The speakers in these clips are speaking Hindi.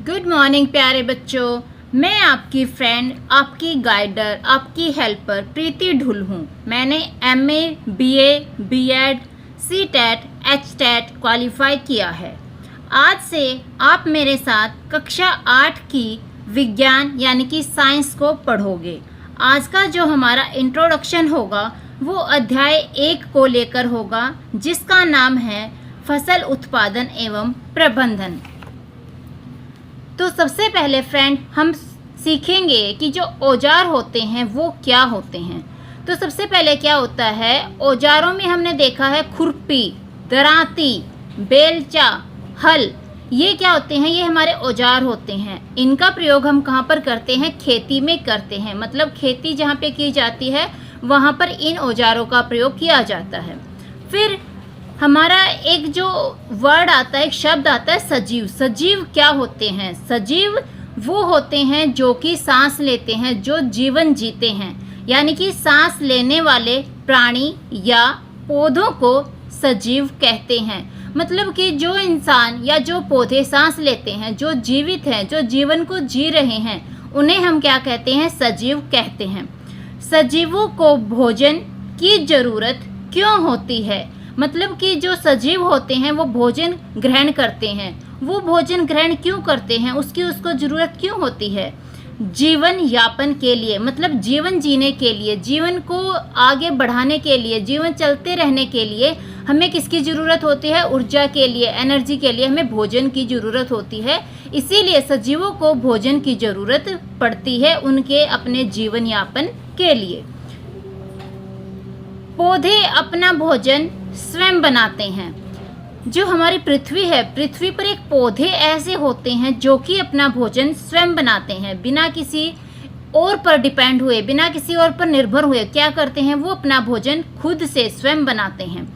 गुड मॉर्निंग प्यारे बच्चों। मैं आपकी फ्रेंड, आपकी गाइडर, आपकी हेल्पर प्रीति ढुल हूँ। मैंने MA, BA, BEd, CTET, HTET qualify किया है। आज से आप मेरे साथ कक्षा 8 की विज्ञान यानी कि साइंस को पढ़ोगे। आज का जो हमारा इंट्रोडक्शन होगा वो अध्याय 1 को लेकर होगा, जिसका नाम है फसल उत्पादन एवं प्रबंधन। तो सबसे पहले फ्रेंड हम सीखेंगे कि जो औजार होते हैं वो क्या होते हैं। तो सबसे पहले क्या होता है, औजारों में हमने देखा है खुरपी, दरांती, बेलचा, हल। ये क्या होते हैं, ये हमारे औजार होते हैं। इनका प्रयोग हम कहाँ पर करते हैं, खेती में करते हैं। मतलब खेती जहाँ पे की जाती है वहाँ पर इन औजारों का प्रयोग किया जाता है। फिर हमारा एक जो वर्ड आता है, एक शब्द आता है सजीव। सजीव क्या होते हैं, सजीव वो होते हैं जो कि सांस लेते हैं, जो जीवन जीते हैं। यानी कि सांस लेने वाले प्राणी या पौधों को सजीव कहते हैं। मतलब कि जो इंसान या जो पौधे सांस लेते हैं, जो जीवित हैं, जो जीवन को जी रहे हैं, उन्हें हम क्या कहते हैं, सजीव कहते हैं। सजीवों को भोजन की ज़रूरत क्यों होती है, मतलब कि जो सजीव होते हैं वो भोजन ग्रहण करते हैं। वो भोजन ग्रहण क्यों करते हैं, उसको ज़रूरत क्यों होती है, जीवन यापन के लिए। मतलब जीवन जीने के लिए, जीवन को आगे बढ़ाने के लिए, जीवन चलते रहने के लिए हमें किसकी ज़रूरत होती है, ऊर्जा के लिए, एनर्जी के लिए हमें भोजन की ज़रूरत होती है। इसीलिए सजीवों को भोजन की ज़रूरत पड़ती है उनके अपने जीवन यापन के लिए। पौधे अपना भोजन स्वयं बनाते हैं। जो हमारी पृथ्वी है, पृथ्वी पर एक पौधे ऐसे होते हैं जो कि अपना भोजन स्वयं बनाते हैं, बिना किसी और पर डिपेंड हुए, बिना किसी और पर निर्भर हुए क्या करते हैं, वो अपना भोजन खुद से स्वयं बनाते हैं।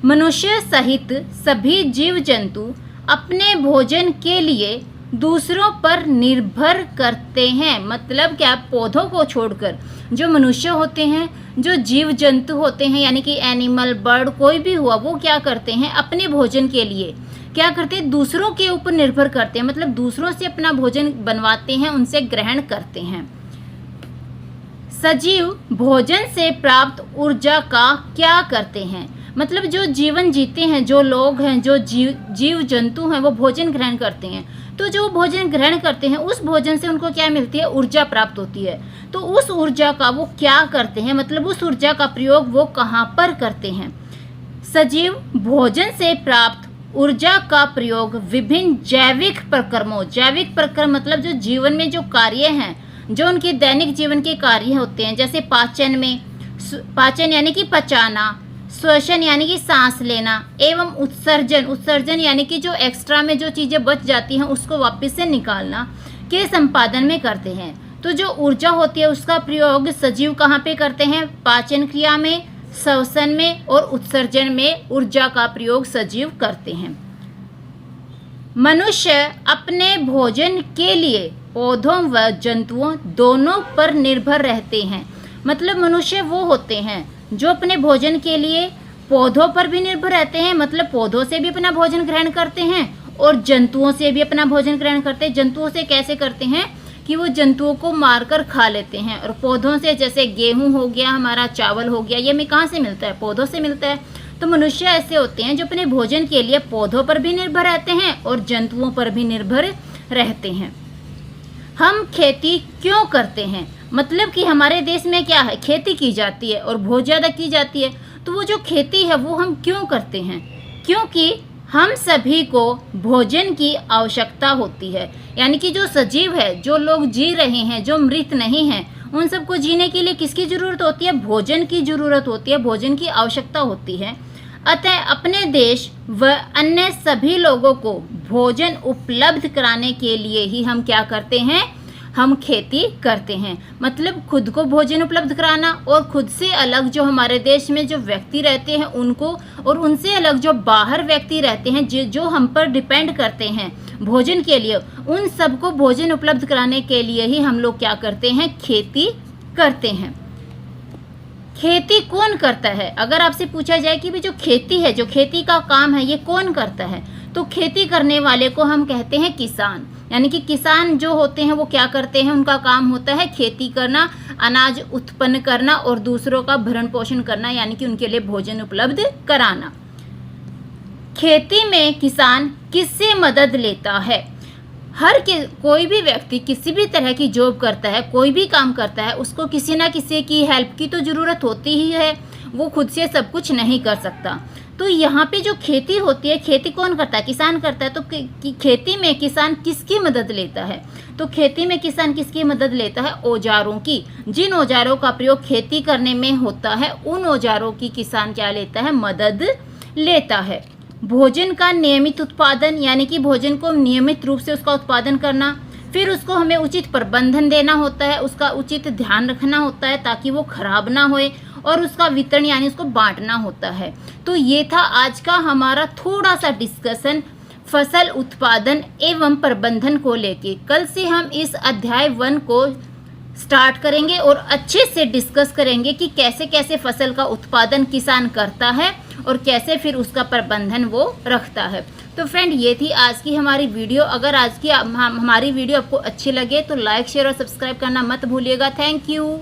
मनुष्य सहित सभी जीव जंतु अपने भोजन के लिए दूसरों पर निर्भर करते हैं। मतलब क्या, पौधों को छोड़कर जो मनुष्य होते हैं, जो जीव जंतु होते हैं, यानी कि एनिमल, बर्ड, कोई भी हुआ, वो क्या करते हैं, अपने भोजन के लिए क्या करते हैं, दूसरों के ऊपर निर्भर करते हैं। मतलब दूसरों से अपना भोजन बनवाते हैं, उनसे ग्रहण करते हैं। सजीव भोजन से प्राप्त ऊर्जा का क्या करते हैं। मतलब जो जीवन जीते हैं, जो लोग हैं, जो जीव जंतु हैं, वो भोजन ग्रहण करते हैं। तो जो भोजन ग्रहण करते हैं उस भोजन से उनको क्या मिलती है, ऊर्जा प्राप्त होती है। तो उस ऊर्जा का वो क्या करते हैं, मतलब उस ऊर्जा का प्रयोग वो कहाँ पर करते हैं। सजीव भोजन से प्राप्त ऊर्जा का प्रयोग विभिन्न जैविक प्रक्रमों, जैविक प्रक्रम मतलब जो जीवन में जो कार्य हैं, जो उनके दैनिक जीवन के कार्य होते हैं, जैसे पाचन में, पाचन यानी कि पचाना, श्वसन यानी कि सांस लेना, एवं उत्सर्जन, उत्सर्जन यानी कि जो एक्स्ट्रा में जो चीज़ें बच जाती हैं उसको वापस से निकालना के संपादन में करते हैं। तो जो ऊर्जा होती है उसका प्रयोग सजीव कहाँ पे करते हैं, पाचन क्रिया में, श्वसन में और उत्सर्जन में ऊर्जा का प्रयोग सजीव करते हैं। मनुष्य अपने भोजन के लिए पौधों व जंतुओं दोनों पर निर्भर रहते हैं। मतलब मनुष्य वो होते हैं जो अपने भोजन के लिए पौधों पर भी निर्भर रहते हैं। मतलब पौधों से भी अपना भोजन ग्रहण करते हैं और जंतुओं से भी अपना भोजन ग्रहण करते हैं। जंतुओं से कैसे करते हैं कि वो जंतुओं को मारकर खा लेते हैं। और पौधों से जैसे गेहूं हो गया, हमारा चावल हो गया, ये हमें कहाँ से मिलता है, पौधों से मिलता है। तो मनुष्य ऐसे होते हैं जो अपने भोजन के लिए पौधों पर भी निर्भर रहते हैं और जंतुओं पर भी निर्भर रहते हैं। हम खेती क्यों करते हैं, मतलब कि हमारे देश में क्या है, खेती की जाती है और बहुत ज़्यादा की जाती है। तो वो जो खेती है वो हम क्यों करते हैं, क्योंकि हम सभी को भोजन की आवश्यकता होती है। यानी कि जो सजीव है, जो लोग जी रहे हैं, जो मृत नहीं हैं, उन सबको जीने के लिए किसकी ज़रूरत होती है, भोजन की ज़रूरत होती है, भोजन की आवश्यकता होती है। अतः अपने देश व अन्य सभी लोगों को भोजन उपलब्ध कराने के लिए ही हम क्या करते हैं, हम खेती करते हैं। मतलब खुद को भोजन उपलब्ध कराना और खुद से अलग जो हमारे देश में जो व्यक्ति रहते हैं उनको, और उनसे अलग जो बाहर व्यक्ति रहते हैं जो हम पर डिपेंड करते हैं भोजन के लिए, उन सबको भोजन उपलब्ध कराने के लिए ही हम लोग क्या करते हैं, खेती करते हैं। खेती कौन करता है, अगर आपसे पूछा जाए कि भी जो खेती है, जो खेती का काम है, ये कौन करता है, तो खेती करने वाले को हम कहते हैं किसान। यानी कि किसान जो होते हैं वो क्या करते हैं, उनका काम होता है खेती करना, अनाज उत्पन्न करना और दूसरों का भरण पोषण करना, यानी कि उनके लिए भोजन उपलब्ध कराना। खेती में किसान किससे मदद लेता है? कोई भी व्यक्ति किसी भी तरह की जॉब करता है, कोई भी काम करता है, उसको किसी ना किसी की हेल्प की तो ज़रूरत होती ही है, वो खुद से सब कुछ नहीं कर सकता। तो यहाँ पे जो खेती होती है, खेती कौन करता है? किसान करता है। तो खेती में किसान किसकी मदद लेता है? तो खेती में किसान किसकी मदद लेता है? औजारों की। जिन औजारों का प्रयोग खेती करने में होता है, उन औजारों की किसान क्या लेता है? मदद लेता है। भोजन का नियमित उत्पादन, यानी कि भोजन को नियमित रूप से उसका उत्पादन करना, फिर उसको हमें उचित प्रबंधन देना होता है, उसका उचित ध्यान रखना होता है ताकि वो खराब ना होए, और उसका वितरण यानी उसको बांटना होता है। तो ये था आज का हमारा थोड़ा सा डिस्कशन फसल उत्पादन एवं प्रबंधन को लेके। कल से हम इस अध्याय 1 को स्टार्ट करेंगे और अच्छे से डिस्कस करेंगे कि कैसे कैसे फसल का उत्पादन किसान करता है और कैसे फिर उसका प्रबंधन वो रखता है। तो फ्रेंड, ये थी आज की हमारी वीडियो। अगर आज की हमारी वीडियो आपको अच्छी लगे तो लाइक, शेयर और सब्सक्राइब करना मत भूलिएगा। Thank you.